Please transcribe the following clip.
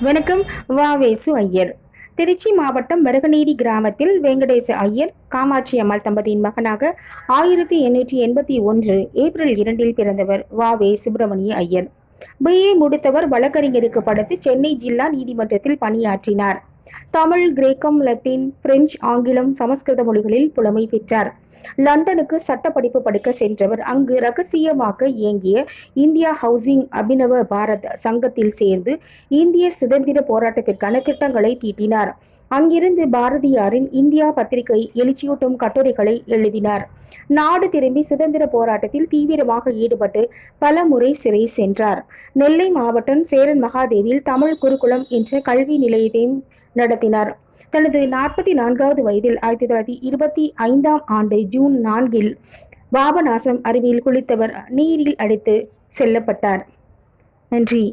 வணக்கம். வாவேசு ஐயர். திருச்சி மாவட்டம் மருகநேரி கிராமத்தில் வெங்கடேச ஐயர் காமாட்சி அம்மாள் தம்பதியின் மகனாக 1881 ஏப்ரல் 2 பிறந்தவர் வாவே சுப்பிரமணிய ஐயர். BA முடித்தவர். வழக்கறிஞருக்கு படித்து சென்னை ஜில்லா நீதிமன்றத்தில் பணியாற்றினார். தமிழ், கிரேக்கம், லத்தீன், பிரெஞ்சு, ஆங்கிலம், சமஸ்கிருத மொழிகளில் புலமை பெற்றார். லண்டனுக்கு சட்ட படிப்பு படிக்க சென்றவர். அங்கு ரகசியமாக இயங்கிய இந்தியா ஹவுசிங் அபினவ பாரத் சங்கத்தில் சேர்ந்து இந்திய சுதந்திர போராட்டத்திற்கான திட்டங்களை தீட்டினார். அங்கிருந்து பாரதியாரின் இந்தியா பத்திரிகை எழுச்சியூட்டும் கட்டுரைகளை எழுதினார். நாடு திரும்பி சுதந்திர போராட்டத்தில் தீவிரமாக ஈடுபட்டு பல முறை சிறை சென்றார். நெல்லை மாவட்டம் சேரன் மகாதேவியில் தமிழ் குருகுலம் என்ற கல்வி நிலையத்தையும் நடத்தினார். தனது 44வது வயதில் 1925 ஜூன் 4 பாபநாசம் அருவியில் குளித்தவர் நீரில் அடித்து செல்லப்பட்டார். நன்றி.